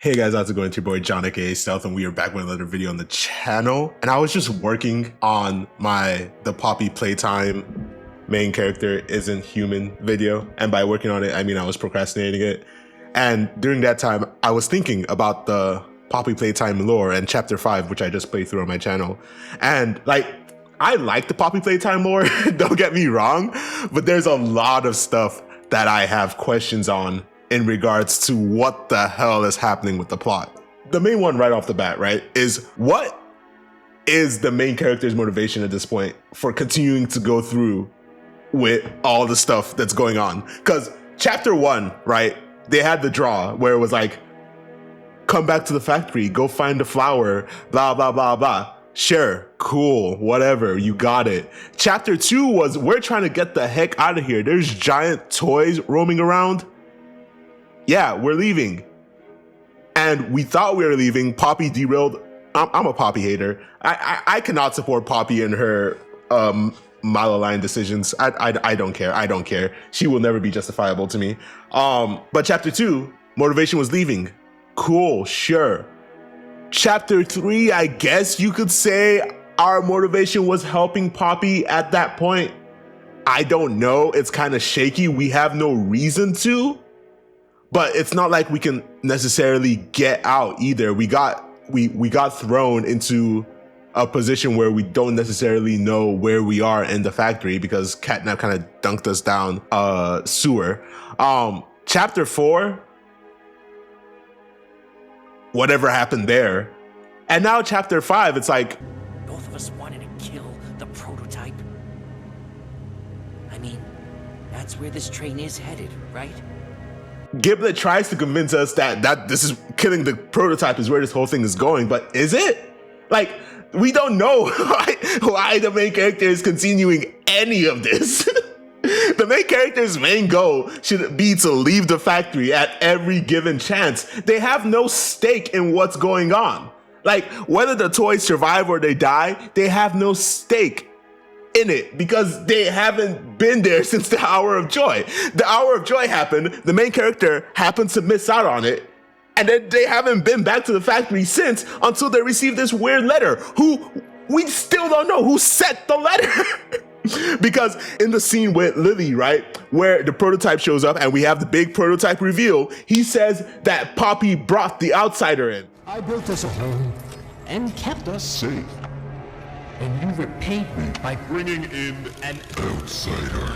Hey guys, how's it going? It's your boy John aka Stealth, and we are back with another video on the channel. And I was just working on the Poppy Playtime main character isn't human video. And by working on it, I mean I was procrastinating it. And during that time, I was thinking about the Poppy Playtime lore and chapter 5, which I just played through on my channel. And I like the Poppy Playtime lore, don't get me wrong, but there's a lot of stuff that I have questions on in regards to what the hell is happening with the plot. The main one right off the bat, right, is what is the main character's motivation at this point for continuing to go through with all the stuff that's going on? Because chapter 1, right, they had the draw where it was like, come back to the factory, go find the flower, blah, blah, blah, blah. Sure, cool, whatever, you got it. Chapter 2 was, we're trying to get the heck out of here. There's giant toys roaming around. Yeah, we're leaving. And we thought we were leaving. Poppy derailed. I'm a Poppy hater. I cannot support Poppy in her malaligned decisions. I don't care. I don't care. She will never be justifiable to me. But chapter 2, motivation was leaving. Cool, sure. Chapter 3, I guess you could say our motivation was helping Poppy at that point. I don't know. It's kind of shaky. We have no reason to. But it's not like we can necessarily get out either. We got thrown into a position where we don't necessarily know where we are in the factory because Catnap kind of dunked us down sewer. Chapter 4, whatever happened there. And now chapter 5, it's like, both of us wanted to kill the prototype. I mean, that's where this train is headed, right? Giblet tries to convince us that this is killing the prototype is where this whole thing is going, but is it? Like, we don't know why the main character is continuing any of this. The main character's main goal should be to leave the factory at every given chance. They have no stake in what's going on. Like, whether the toys survive or they die, they have no stake in it because they haven't been there since the Hour of Joy. The Hour of Joy happened, the main character happened to miss out on it, and then they haven't been back to the factory since until they received this weird letter, who we still don't know who sent the letter. Because in the scene with Lily, right, where the prototype shows up and we have the big prototype reveal, he says that Poppy brought the outsider in. I built us a home and kept us safe. And you repaid me by bringing in an outsider.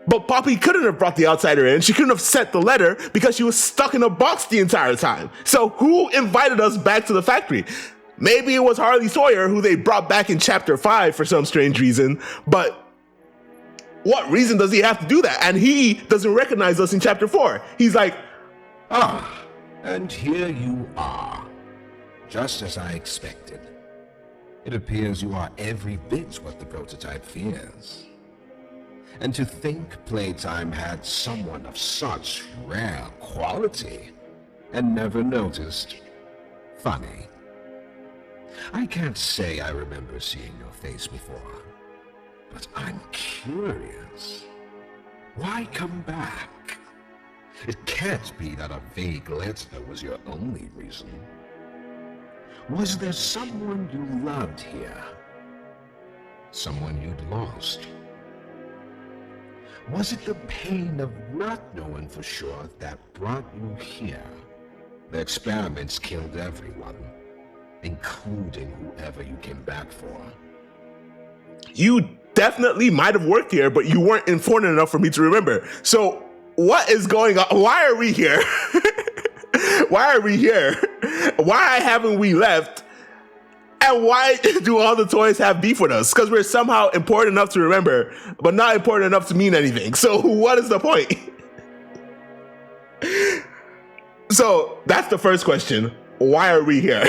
But Poppy couldn't have brought the outsider in. She couldn't have sent the letter because she was stuck in a box the entire time. So who invited us back to the factory? Maybe it was Harley Sawyer, who they brought back in chapter 5 for some strange reason. But what reason does he have to do that? And he doesn't recognize us in chapter 4. He's like, And here you are, just as I expected. It appears you are every bit what the prototype fears. And to think Playtime had someone of such rare quality and never noticed. Funny. I can't say I remember seeing your face before, but I'm curious. Why come back? It can't be that a vague letter was your only reason. Was there someone you loved here? Someone you'd lost? Was it the pain of not knowing for sure that brought you here? The experiments killed everyone, including whoever you came back for. you definitely might have worked here, but you weren't important enough for me to remember. So what is going on? Why are we here? Why are we here? Why haven't we left? And why do all the toys have beef with us? Because we're somehow important enough to remember, but not important enough to mean anything. So what is the point? So that's the first question. Why are we here?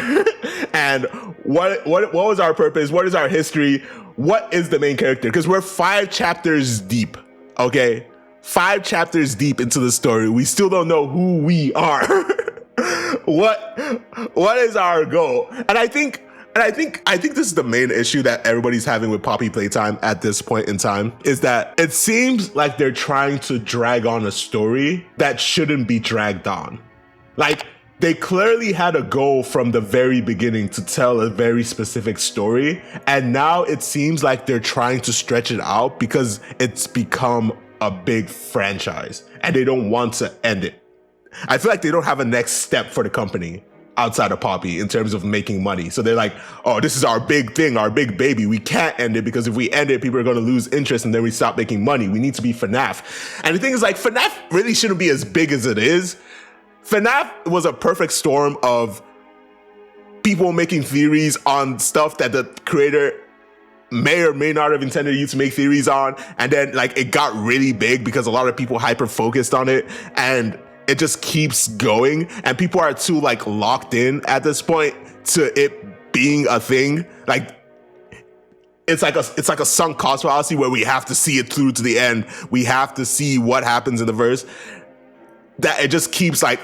And what was our purpose? What is our history? What is the main character? Because we're 5 chapters deep, okay? 5 chapters deep into the story. We still don't know who we are. What is our goal? And I think this is the main issue that everybody's having with Poppy Playtime at this point in time, is that it seems like they're trying to drag on a story that shouldn't be dragged on. Like, they clearly had a goal from the very beginning to tell a very specific story. And now it seems like they're trying to stretch it out because it's become a big franchise and they don't want to end it. I feel like they don't have a next step for the company outside of Poppy in terms of making money. So they're like, oh, this is our big thing, our big baby. We can't end it because if we end it, people are going to lose interest and then we stop making money. We need to be FNAF. And the thing is, like, FNAF really shouldn't be as big as it is. FNAF was a perfect storm of people making theories on stuff that the creator may or may not have intended you to make theories on. And then, like, it got really big because a lot of people hyper focused on it. And it just keeps going, and people are too like locked in at this point to it being a thing. Like it's like a sunk cost fallacy where we have to see it through to the end. We have to see what happens in the verse. That it just keeps like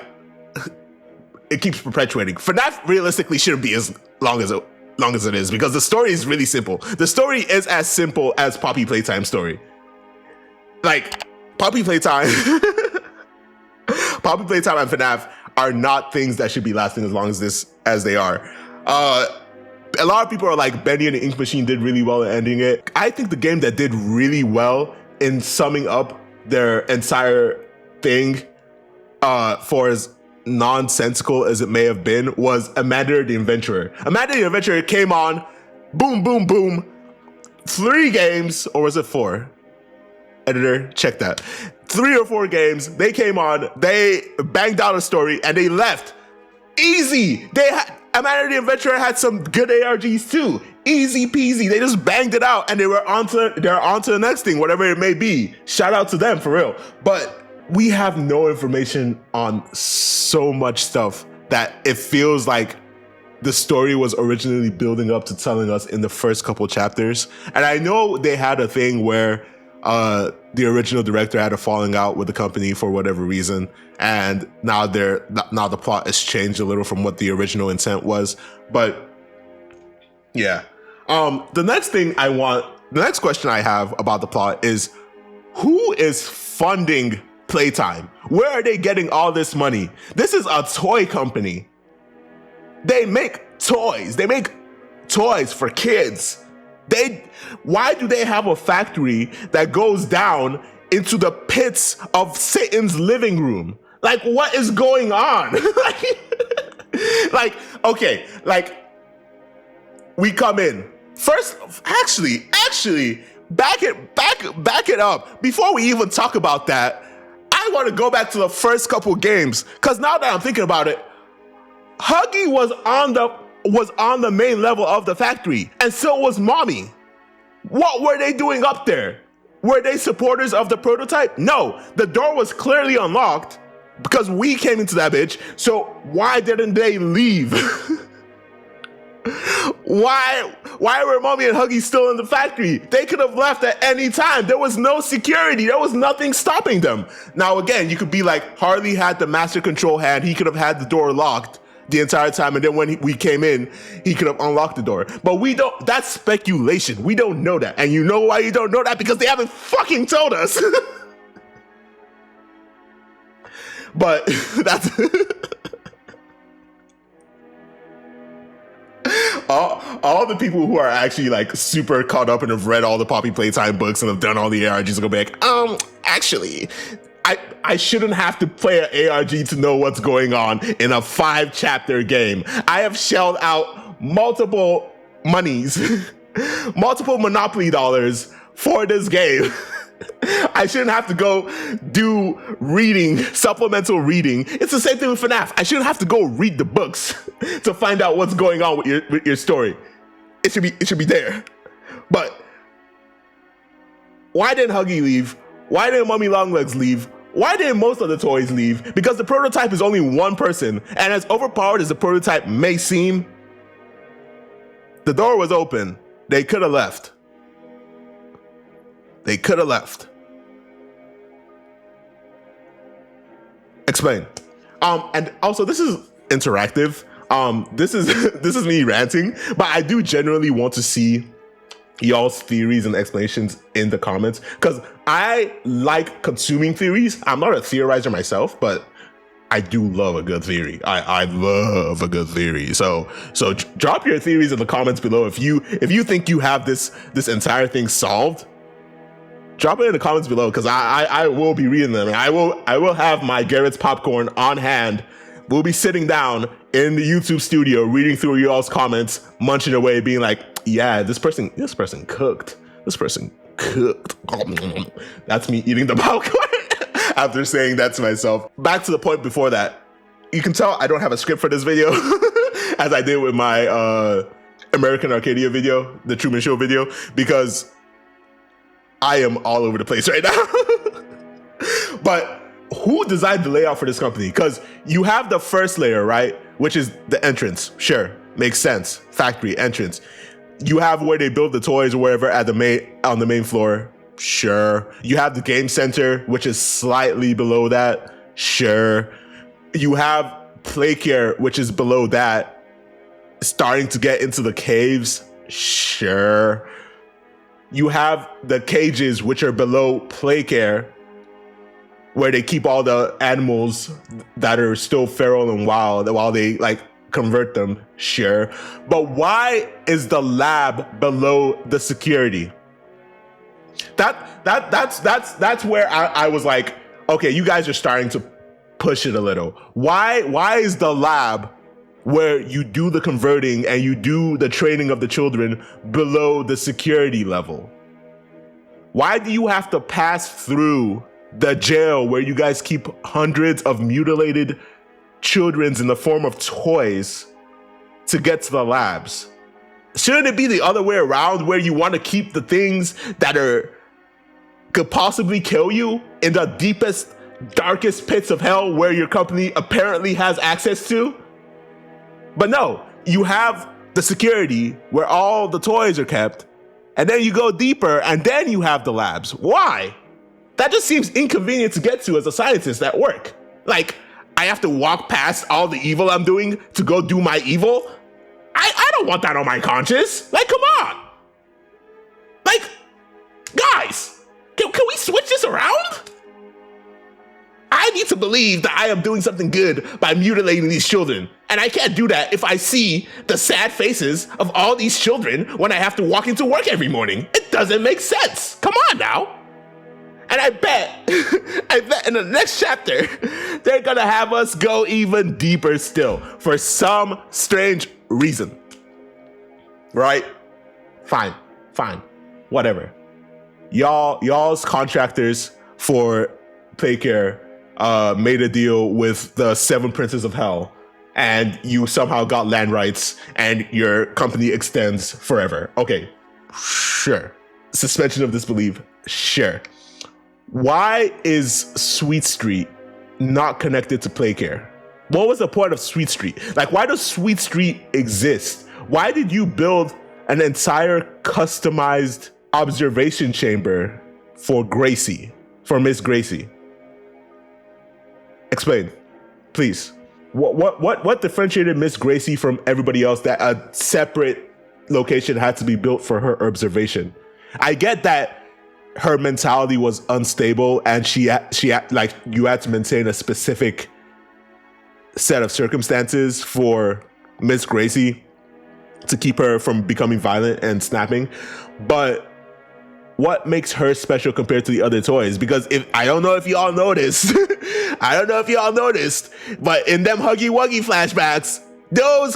it keeps perpetuating. FNAF realistically shouldn't be as long as it is because the story is really simple. The story is as simple as Poppy Playtime story. Like Poppy Playtime. Poppy Playtime and FNAF are not things that should be lasting as long as they are. A lot of people are like, Bendy and the Ink Machine did really well in ending it. I think the game that did really well in summing up their entire thing, for as nonsensical as it may have been, was Amanda the Adventurer. Amanda the Adventurer came on, boom, boom, boom, 3 games, or was it 4? Editor, check that. 3 or 4 games, they came on, they banged out a story, and they left. Easy. Amanda the Adventurer had some good ARGs too. Easy peasy. They just banged it out, and they're on to the next thing, whatever it may be. Shout out to them for real. But we have no information on so much stuff that it feels like the story was originally building up to telling us in the first couple chapters. And I know they had a thing where the original director had a falling out with the company for whatever reason, and now the plot has changed a little from what the original intent was. But yeah, the next question I have about the plot is, who is funding Playtime? Where are they getting all this money? This is a toy company. They make toys. They make toys for kids. Why do they have a factory that goes down into the pits of Satan's living room? Like, what is going on? Okay, we come in first. Actually, back it up. Before we even talk about that, I want to go back to the first couple games, because now that I'm thinking about it, Huggy was on the main level of the factory, and so was Mommy. What were they doing up there? Were they supporters of the prototype? No, the door was clearly unlocked because we came into that bitch. So why didn't they leave? Why were Mommy and Huggy still in the factory? They could have left at any time. There was no security. There was nothing stopping them. Now, again, you could be like, Harley had the master control hand. He could have had the door locked the entire time, and then when we came in, he could have unlocked the door. But we don't. That's speculation. We don't know that. And you know why you don't know that? Because they haven't fucking told us. But that's all the people who are actually like super caught up and have read all the Poppy Playtime books and have done all the ARGs will be like, actually, I shouldn't have to play an ARG to know what's going on in a 5-chapter game. I have shelled out multiple monies, multiple Monopoly dollars for this game. I shouldn't have to go do supplemental reading. It's the same thing with FNAF. I shouldn't have to go read the books to find out what's going on with your story. It should be there. But why didn't Huggy leave? Why didn't Mummy Longlegs leave? Why didn't most of the toys leave? Because the prototype is only one person, and as overpowered as the prototype may seem, the door was open. They could have left. They could have left. Explain. And also, this is interactive. This is me ranting, but I do generally want to see y'all's theories and explanations in the comments, because I like consuming theories. I'm not a theorizer myself, but I do love a good theory. I love a good theory. So drop your theories in the comments below. If you think you have this entire thing solved, drop it in the comments below, because I will be reading them. And I will have my Garrett's popcorn on hand. We'll be sitting down in the YouTube studio reading through y'all's comments, munching away, being like, yeah, this person cooked. This person cooked. That's me eating the popcorn after saying that to myself. Back to the point before that. You can tell I don't have a script for this video as I did with my American Arcadia video, the Truman Show video, because I am all over the place right now. But who designed the layout for this company? Because you have the first layer, right? Which is the entrance. Sure, makes sense. Factory, entrance. You have where they build the toys or wherever on the main floor. Sure. You have the game center, which is slightly below that. Sure. You have Playcare, which is below that, starting to get into the caves. Sure. You have the cages, which are below Playcare, where they keep all the animals that are still feral and wild while they like convert them. Sure. But why is the lab below the security? That's where I was like, okay, you guys are starting to push it a little. Why is the lab where you do the converting and you do the training of the children below the security level? Why do you have to pass through the jail where you guys keep hundreds of mutilated children in the form of toys to get to the labs? Shouldn't it be the other way around, where you want to keep the things that could possibly kill you in the deepest, darkest pits of hell where your company apparently has access to? But no, you have the security where all the toys are kept, and then you go deeper and then you have the labs. Why? That just seems inconvenient to get to as a scientist at work. Like, I have to walk past all the evil I'm doing to go do my evil? I don't want that on my conscience. Like, come on. Like, guys, can we switch this around? I need to believe that I am doing something good by mutilating these children. And I can't do that if I see the sad faces of all these children when I have to walk into work every morning. It doesn't make sense. Come on now. And I bet in the next chapter, they're gonna have us go even deeper still for some strange reason. Right? Fine, whatever. Y'all's contractors for Playcare made a deal with the 7 Princes of Hell, and you somehow got land rights and your company extends forever. Okay, sure. Suspension of disbelief, sure. Why is Sweet Street not connected to Playcare? What was the point of Sweet Street? Like, why does Sweet Street exist? Why did you build an entire customized observation chamber for Gracie, for Miss Gracie? Explain, please. What differentiated Miss Gracie from everybody else that a separate location had to be built for her observation? I get that her mentality was unstable and she like you had to maintain a specific set of circumstances for Miss Gracie to keep her from becoming violent and snapping. But what makes her special compared to the other toys? Because I don't know if y'all noticed, but in them Huggy Wuggy flashbacks, those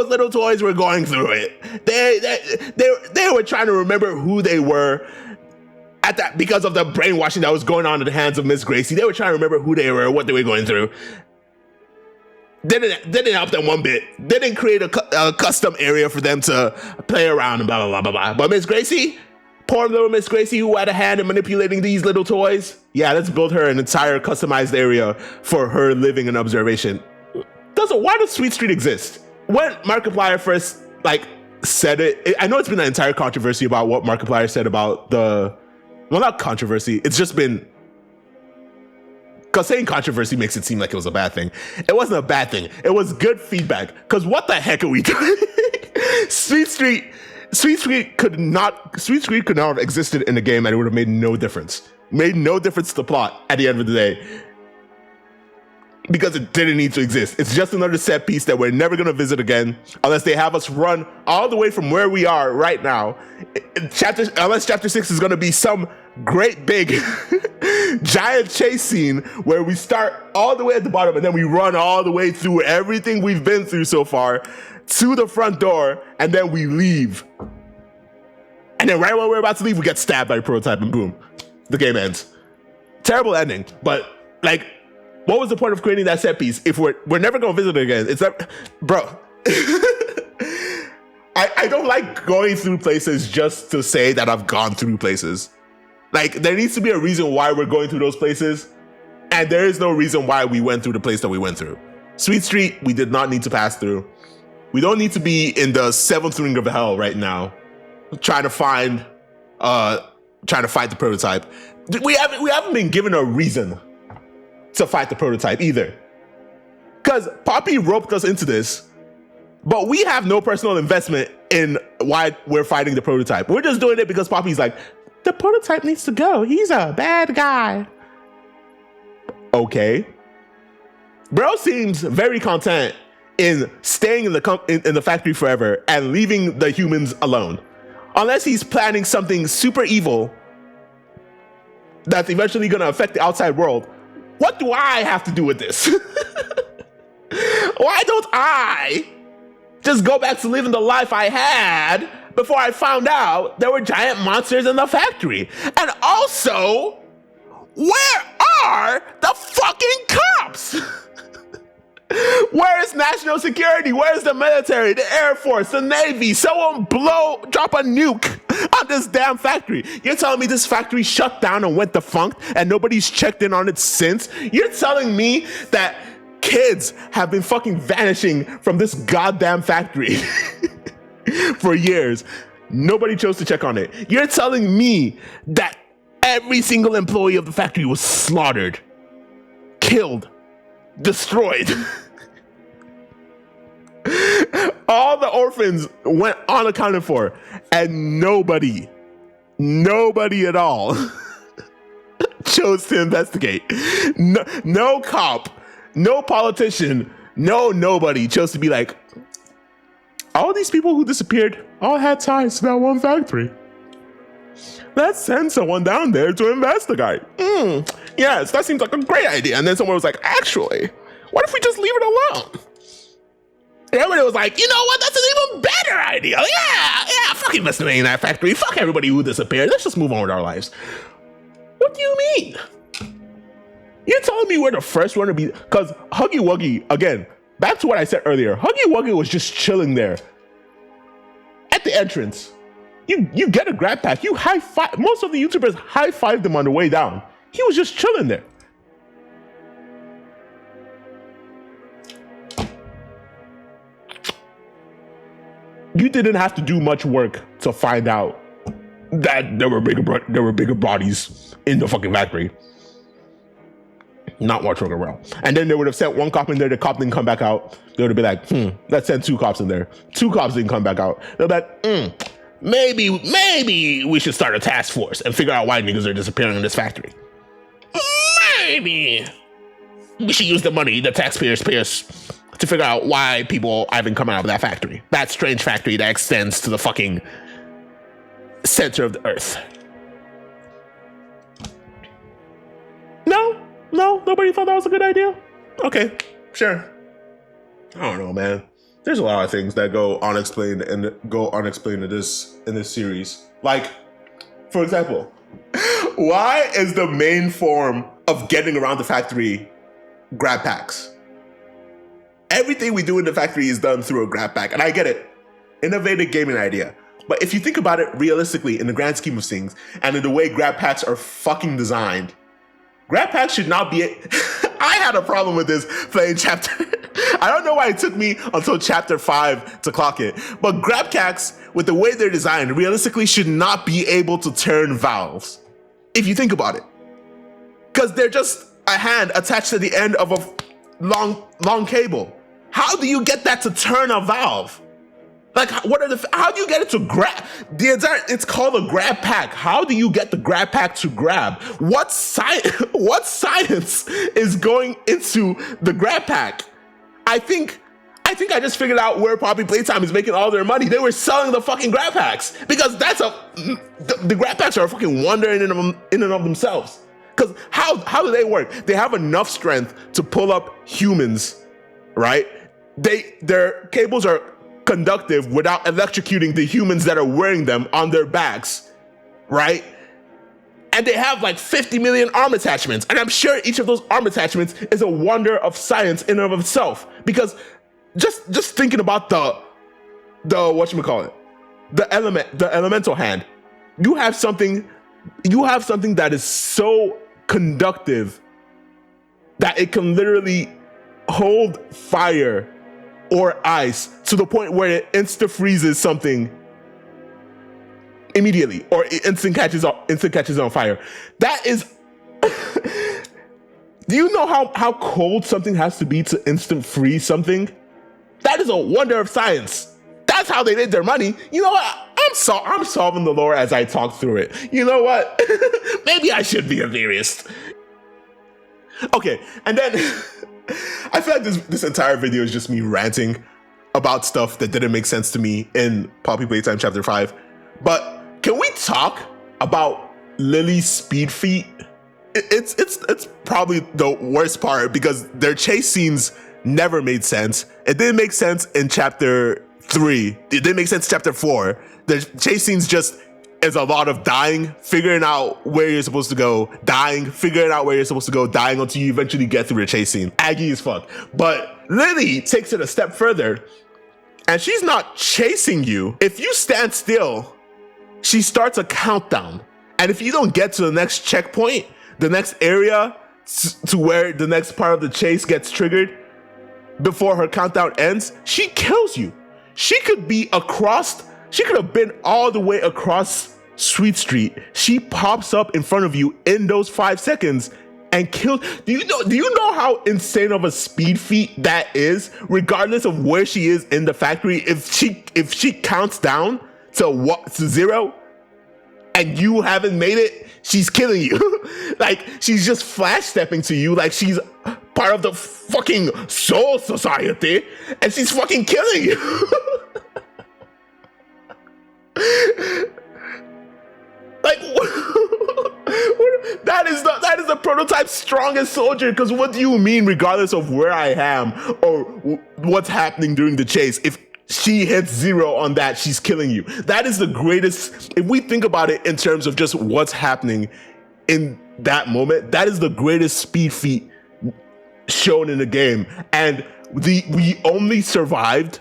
little toys were going through it. They were trying to remember who they were at that, because of the brainwashing that was going on in the hands of Miss Gracie. They were trying to remember who they were, what they were going through. Didn't help them one bit. Didn't create a custom area for them to play around and blah, blah, blah, blah, blah. But Miss Gracie, poor little Miss Gracie who had a hand in manipulating these little toys. Yeah, let's build her an entire customized area for her living and observation. Why does Sweet Street exist? When Markiplier first said it, I know it's been an entire controversy about what Markiplier said about well, not controversy. It's just been, because saying controversy makes it seem like it was a bad thing. It wasn't a bad thing. It was good feedback. Because what the heck are we doing? Sweet Street could not have existed in the game, and it would have made no difference. Made no difference to the plot at the end of the day. because it didn't need to exist. It's just another set piece that we're never going to visit again unless they have us run all the way from where we are right now. Unless chapter 6 is going to be some great big giant chase scene where we start all the way at the bottom and then we run all the way through everything we've been through so far to the front door, and then we leave. And then right when we're about to leave, we get stabbed by a prototype and boom, the game ends. Terrible ending, but like, what was the point of creating that set piece if we're never gonna visit it again? It's that, bro. I don't like going through places just to say that I've gone through places. Like, there needs to be a reason why we're going through those places, and there is no reason why we went through the place that we went through. Sweet Street, we did not need to pass through. We don't need to be in the 7th ring of hell right now, trying to fight the prototype. We haven't been given a reason to fight the prototype either. Because Poppy roped us into this, but we have no personal investment in why we're fighting the prototype. We're just doing it because Poppy's like, the prototype needs to go. He's a bad guy. Okay. Bro seems very content in staying in the factory forever and leaving the humans alone. Unless he's planning something super evil that's eventually going to affect the outside world. What do I have to do with this? Why don't I just go back to living the life I had before I found out there were giant monsters in the factory? And also, where are the fucking cops? Where is national security? Where's the military, the Air Force, the Navy? Someone drop a nuke on this damn factory. You're telling me this factory shut down and went defunct and nobody's checked in on it since? You're telling me that kids have been fucking vanishing from this goddamn factory for years. Nobody chose to check on it. You're telling me that every single employee of the factory was slaughtered, killed, destroyed. All the orphans went unaccounted for, and nobody at all chose to investigate. No cop, no politician, nobody chose to be like, all these people who disappeared all had ties to that one factory. Let's send someone down there to investigate. Yes, that seems like a great idea. And then someone was like, actually, what if we just leave it alone? And everybody was like, you know what? That's an even better idea. Yeah, fuck investigating that factory. Fuck everybody who disappeared. Let's just move on with our lives. What do you mean? You're telling me we're the first one to be, because Huggy Wuggy, again, back to what I said earlier, Huggy Wuggy was just chilling there at the entrance. You get a grab pack. You high five. Most of the YouTubers high fived him on the way down. He was just chilling there. You didn't have to do much work to find out that there were bigger bodies in the fucking factory. Not much work around. And then they would have sent one cop in there. The cop didn't come back out. They would have been like, let's send 2 cops in there. 2 cops didn't come back out. They're like, maybe we should start a task force and figure out why niggas are disappearing in this factory. Maybe we should use the money the taxpayers pay us to figure out why people haven't come out of that factory. That strange factory that extends to the fucking center of the earth. No, nobody thought that was a good idea? Okay, sure. I don't know, man. There's a lot of things that go unexplained in this series. Like, for example, why is the main form of getting around the factory grab packs? Everything we do in the factory is done through a grab pack, and I get it. Innovative gaming idea. But if you think about it realistically in the grand scheme of things, and in the way grab packs are fucking designed, grab packs should not be I had a problem with this playing chapter. I don't know why it took me until chapter 5 to clock it. But grab packs, with the way they're designed, realistically should not be able to turn valves. If you think about it. Because they're just a hand attached to the end of a long cable. How do you get that to turn a valve? Like, what are how do you get it to grab? It's called a grab pack. How do you get the grab pack to grab? What science is going into the grab pack? I think I just figured out where Poppy Playtime is making all their money. They were selling the fucking grab packs because the grab packs are a fucking wonder in and of themselves. Because how do they work? They have enough strength to pull up humans, right? Their cables are conductive without electrocuting the humans that are wearing them on their backs, right? And they have like 50 million arm attachments. And I'm sure each of those arm attachments is a wonder of science in and of itself. Because just thinking about the whatchamacallit, the elemental hand, you have something that is so conductive that it can literally hold fire or ice to the point where it insta freezes something immediately, or it instant catches on fire. That is do you know how cold something has to be to instant freeze something? That is a wonder of science. That's how they made their money. You know what? I'm solving the lore as I talk through it. You know what? Maybe I should be a theorist. Okay, and then I feel like this entire video is just me ranting about stuff that didn't make sense to me in Poppy Playtime Chapter 5. But can we talk about Lily's speed feat? It's probably the worst part because their chase scenes never made sense. It didn't make sense in Chapter 3. It didn't make sense in Chapter 4. The chase scenes just is a lot of dying, figuring out where you're supposed to go, dying, figuring out where you're supposed to go, dying until you eventually get through the chase scene. Aggy as fuck. But Lily takes it a step further, and she's not chasing you. If you stand still, she starts a countdown. And if you don't get to the next checkpoint, the next area to where the next part of the chase gets triggered, before her countdown ends, she kills you. She could have been all the way across Sweet Street. She pops up in front of you in those 5 seconds and kills. Do you know how insane of a speed feat that is? Regardless of where she is in the factory, if she counts down to 0 and you haven't made it, she's killing you. Like, she's just flash stepping to you like she's part of the fucking Soul Society, and she's fucking killing you. Like, that is the prototype's strongest soldier. Because what do you mean, regardless of where I am or what's happening during the chase, if she hits 0 on that, she's killing you? That is the greatest. If we think about it in terms of just what's happening in that moment, that is the greatest speed feat shown in the game. And we only survived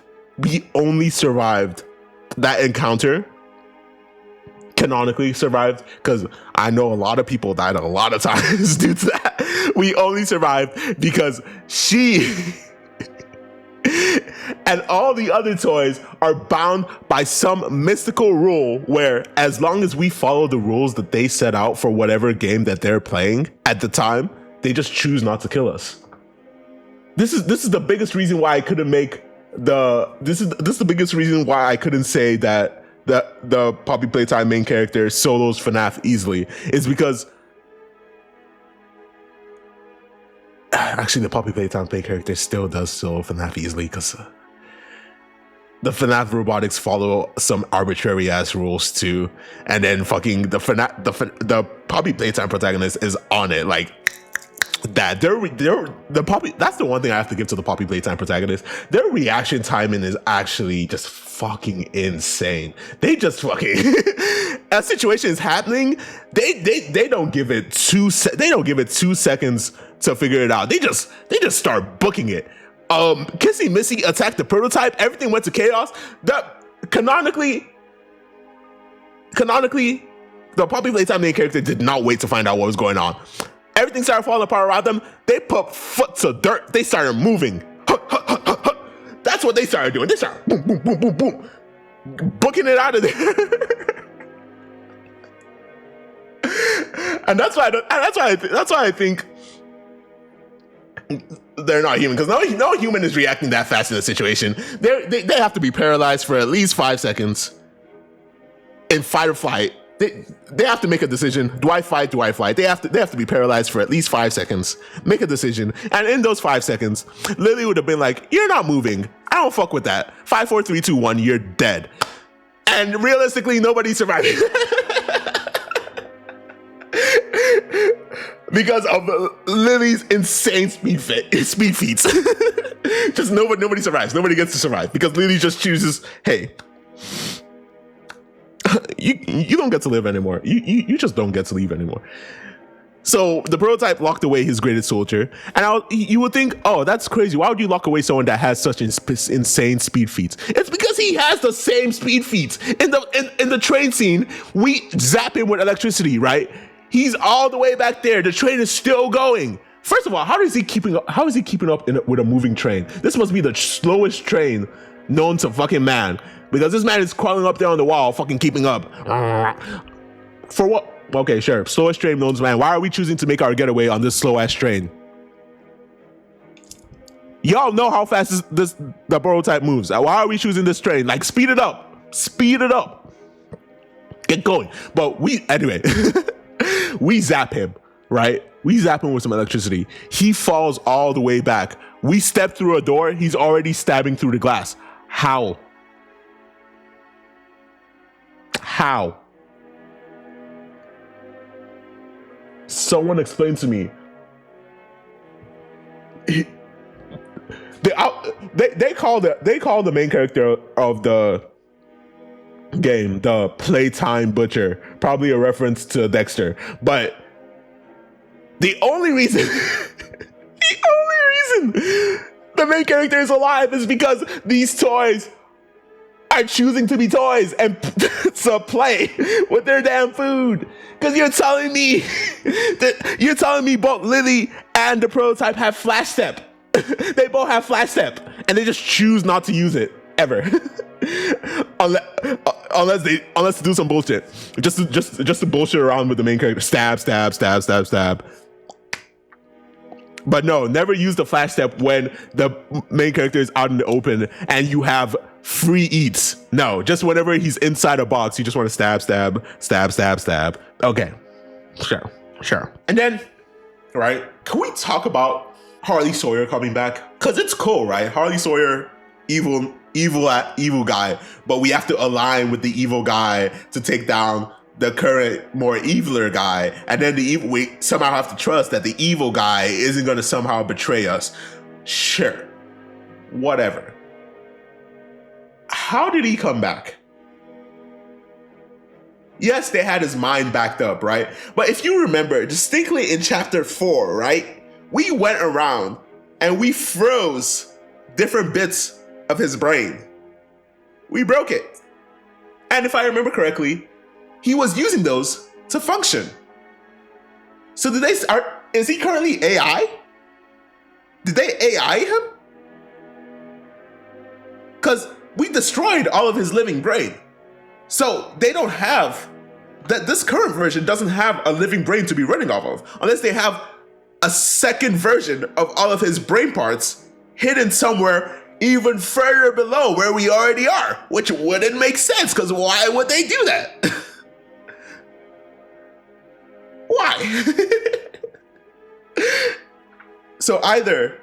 that encounter, canonically survived, because I know a lot of people died a lot of times due to that. We only survived because she and all the other toys are bound by some mystical rule where, as long as we follow the rules that they set out for whatever game that they're playing at the time, they just choose not to kill us. This is the biggest reason why I couldn't make this is the biggest reason why I couldn't say that the Poppy Playtime main character solos FNAF easily, is because actually the Poppy Playtime main character still does solo FNAF easily, because the FNAF robotics follow some arbitrary ass rules too, and then fucking the Poppy Playtime protagonist is on it like that. The Poppy, that's the one thing I have to give to the Poppy Playtime protagonist. Their reaction timing is actually just fucking insane. They just fucking a situation is happening, they don't give it 2 seconds to figure it out. They just start booking it. Kissy Missy attacked the prototype, everything went to chaos. Canonically, the Poppy Playtime main character did not wait to find out what was going on. Everything started falling apart around them. They put foot to dirt. They started moving. That's what they started doing. They started boom, boom, boom, boom, boom, booking it out of there. And that's why I think they're not human, because no human is reacting that fast in a situation. They have to be paralyzed for at least 5 seconds in fight or flight. They have to make a decision. Do I fight? Do I flight? They have to be paralyzed for at least 5 seconds. Make a decision. And in those 5 seconds, Lily would have been like, "You're not moving. I don't fuck with that. 5, 4, 3, 2, 1. You're dead." And realistically, nobody's surviving. Because of Lily's insane speed feats. Just nobody survives. Nobody gets to survive because Lily just chooses, hey, you don't get to live anymore. You just don't get to leave anymore. So the prototype locked away his greatest soldier, and you would think, oh, that's crazy. Why would you lock away someone that has such insane speed feats? It's because he has the same speed feats. In the train scene, we zap him with electricity, right? He's all the way back there. The train is still going. First of all, how is he keeping up? How is he keeping up with a moving train? This must be the slowest train known to fucking man, because this man is crawling up there on the wall, fucking keeping up. For what? Okay, sure. Slowest train known to man. Why are we choosing to make our getaway on this slow ass train? Y'all know how fast the prototype moves. Why are we choosing this train? Like, speed it up. Speed it up. Get going. But anyway. We zap him, right? We zap him with some electricity. He falls all the way back. We step through a door. He's already stabbing through the glass. How? How? Someone explain to me. They call the main character of the game the Playtime Butcher, probably a reference to Dexter, but the only reason the main character is alive is because these toys are choosing to be toys and to play with their damn food. Because you're telling me both Lily and the prototype have flash step. They both have flash step, and they just choose not to use it ever. Unless they do some bullshit, just to bullshit around with the main character. Stab. But no, never use the flash step when the main character is out in the open and you have free eats. No, just whenever he's inside a box, you just want to stab. Okay, sure. And then, right? Can we talk about Harley Sawyer coming back? Cause it's cool, right? Harley Sawyer, evil guy, but we have to align with the evil guy to take down the current more eviler guy, and then we somehow have to trust that the evil guy isn't going to somehow betray us. Sure, whatever. How did he come back? Yes, they had his mind backed up, right? But if you remember distinctly in chapter 4, right, we went around and we froze different bits of his brain. We broke it. And if I remember correctly, he was using those to function. So is he currently AI? Did they AI him? Because we destroyed all of his living brain. So they don't have, this current version doesn't have a living brain to be running off of, unless they have a second version of all of his brain parts hidden somewhere even further below where we already are, which wouldn't make sense, because why would they do that? Why? So either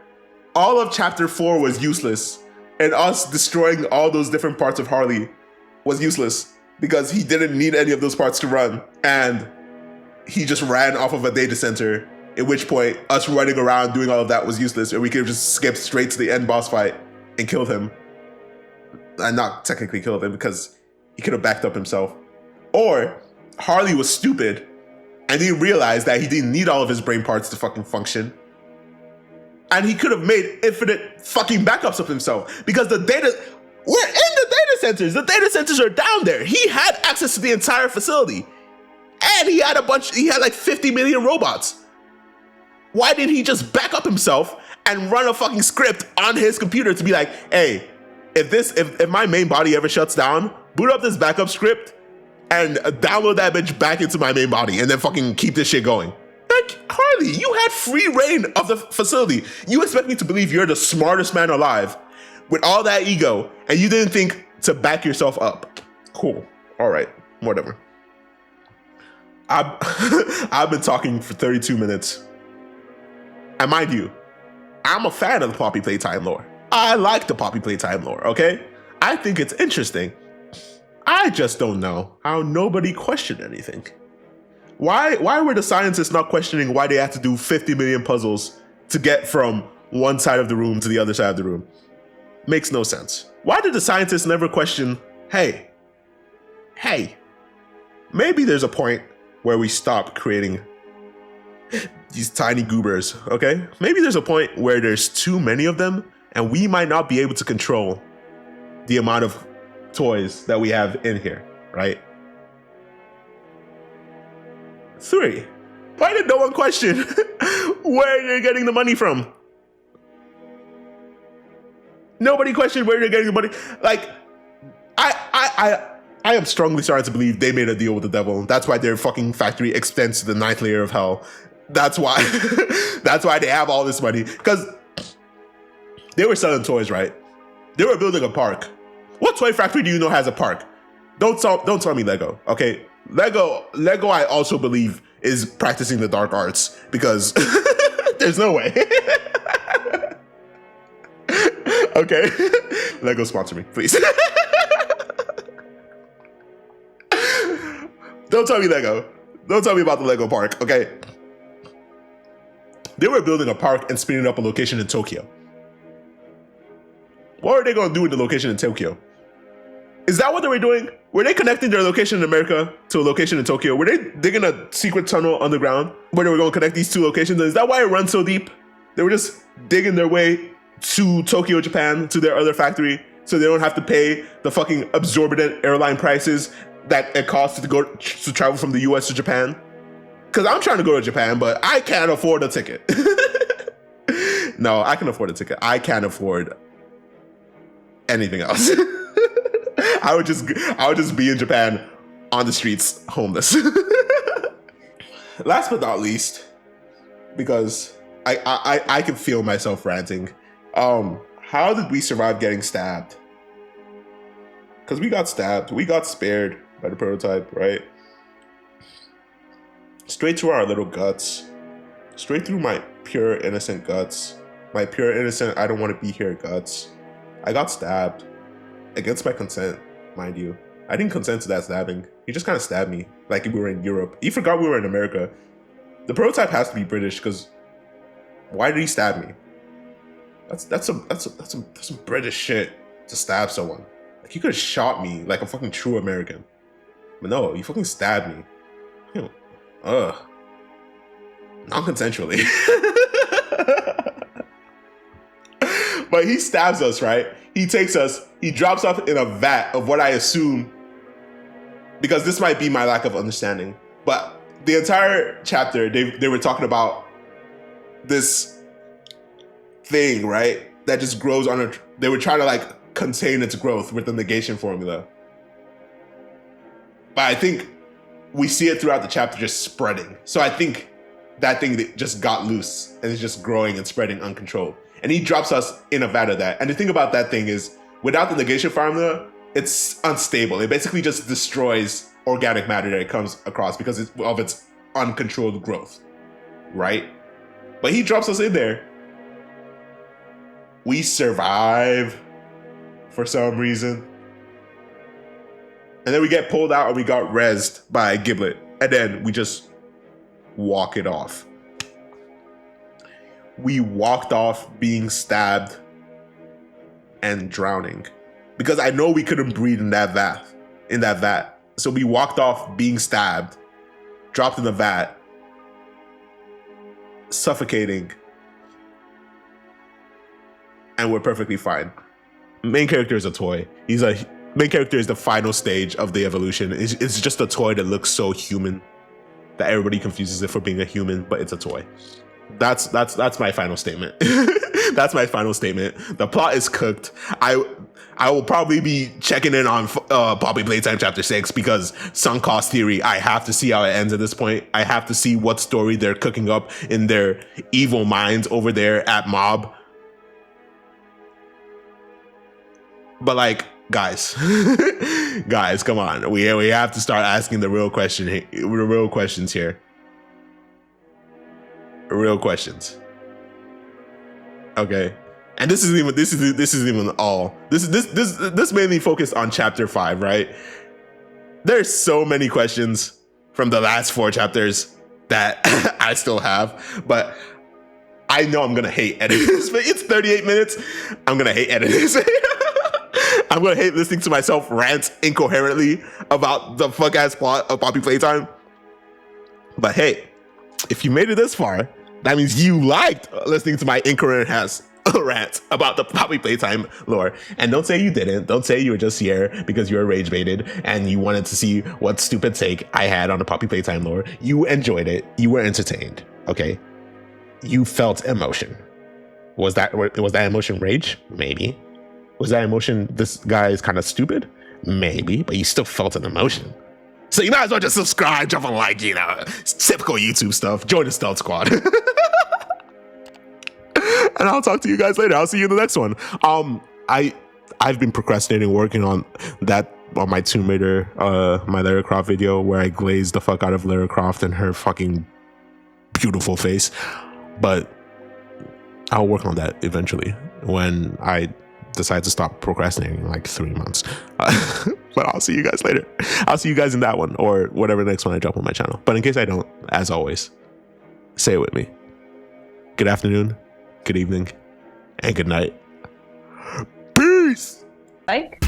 all of chapter 4 was useless and us destroying all those different parts of Harley was useless because he didn't need any of those parts to run, and he just ran off of a data center, at which point us running around doing all of that was useless, and we could have just skipped straight to the end boss fight and killed him. And not technically killed him because he could have backed up himself. Or Harley was stupid and he realized that he didn't need all of his brain parts to fucking function. And he could have made infinite fucking backups of himself because we're in the data centers. The data centers are down there. He had access to the entire facility. And he had like 50 million robots. Why didn't he just back up himself and run a fucking script on his computer to be like, hey, if my main body ever shuts down, boot up this backup script and download that bitch back into my main body and then fucking keep this shit going. Like, Harley, you had free reign of the facility. You expect me to believe you're the smartest man alive with all that ego, and you didn't think to back yourself up. Cool. All right. Whatever. I've been talking for 32 minutes. And mind you, I'm a fan of the Poppy Playtime lore. I like the Poppy Playtime lore, okay? I think it's interesting. I just don't know how nobody questioned anything. Why were the scientists not questioning why they had to do 50 million puzzles to get from one side of the room to the other side of the room? Makes no sense. Why did the scientists never question, hey, maybe there's a point where we stop creating these tiny goobers, okay? Maybe there's a point where there's too many of them and we might not be able to control the amount of toys that we have in here, right? 3, why did no one question where you're getting the money from? Nobody questioned where you're getting the money. Like, I am strongly starting to believe they made a deal with the devil. That's why their fucking factory extends to the 9th layer of hell. That's why. That's why they have all this money. Because they were selling toys, right? They were building a park. What toy factory do you know has a park? Don't tell me Lego, okay? Lego, I also believe is practicing the dark arts because there's no way. Okay, Lego sponsor me, please. Don't tell me Lego. Don't tell me about the Lego park, okay? They were building a park and spinning up a location in Tokyo. What were they going to do in the location in Tokyo? Is that what they were doing? Were they connecting their location in America to a location in Tokyo? Were they digging a secret tunnel underground where they were going to connect these two locations? And is that why it runs so deep? They were just digging their way to Tokyo, Japan, to their other factory, so they don't have to pay the fucking exorbitant airline prices that it costs to travel from the US to Japan. Because I'm trying to go to Japan, but I can't afford a ticket. No, I can afford a ticket. I can't afford anything else. I would just be in Japan on the streets, homeless. Last but not least, because I can feel myself ranting. How did we survive getting stabbed? Because we got stabbed. We got spared by the prototype, right? Straight to our little guts. Straight through my pure, innocent guts. My pure, innocent, I don't want to be here guts. I got stabbed. Against my consent, mind you. I didn't consent to that stabbing. He just kind of stabbed me, like we were in Europe. He forgot we were in America. The prototype has to be British, because why did he stab me? That's some British shit to stab someone. Like, you could have shot me like a fucking true American. But no, you fucking stabbed me. Non-consensually. But he stabs us, right? He takes us, he drops us in a vat of what I assume, because this might be my lack of understanding, but the entire chapter, they were talking about this thing, right? That just grows on they were trying to like contain its growth with the negation formula. But I think we see it throughout the chapter just spreading. So I think that thing just got loose and it's just growing and spreading uncontrolled. And he drops us in a vat of that. And the thing about that thing is, without the negation formula, it's unstable. It basically just destroys organic matter that it comes across because of its uncontrolled growth, right? But he drops us in there. We survive for some reason. And then we get pulled out and we got rezzed by a giblet. And then we just walk it off. We walked off being stabbed and drowning. Because I know we couldn't breathe in that vat. So we walked off being stabbed, dropped in the vat, suffocating, and we're perfectly fine. Main character is a toy. Main character is the final stage of the evolution. It's just a toy that looks so human that everybody confuses it for being a human, but it's a toy. That's my final statement. That's my final statement. The plot is cooked. I will probably be checking in on Poppy Playtime Chapter 6 because sunk cost theory, I have to see how it ends at this point. I have to see what story they're cooking up in their evil minds over there at Mob. But like, guys, guys, come on. We have to start asking the real questions here. Real questions. Okay. And this isn't even all. This mainly focused on chapter 5, right? There's so many questions from the last 4 chapters that I still have, but I know I'm gonna hate editing this. It's 38 minutes. I'm gonna hate editing this. I'm gonna hate listening to myself rant incoherently about the fuck ass plot of Poppy Playtime. But hey, if you made it this far, that means you liked listening to my incoherent ass rant about the Poppy Playtime lore. And don't say you didn't. Don't say you were just here because you were rage baited and you wanted to see what stupid take I had on the Poppy Playtime lore. You enjoyed it. You were entertained. Okay. You felt emotion. Was that emotion rage? Maybe. Was that emotion this guy is kind of stupid? Maybe. But you still felt an emotion. So you might as well just subscribe, drop a like, you know, typical YouTube stuff. Join the Stealth Squad. And I'll talk to you guys later. I'll see you in the next one. I've been procrastinating working on my Tomb Raider, my Lara Croft video where I glazed the fuck out of Lara Croft and her fucking beautiful face. But I'll work on that eventually when I decide to stop procrastinating in like 3 months. But I'll see you guys later. I'll see you guys in that one or whatever the next one I drop on my channel. But in case I don't, as always, say it with me. Good afternoon, good evening, and good night. Peace! Like?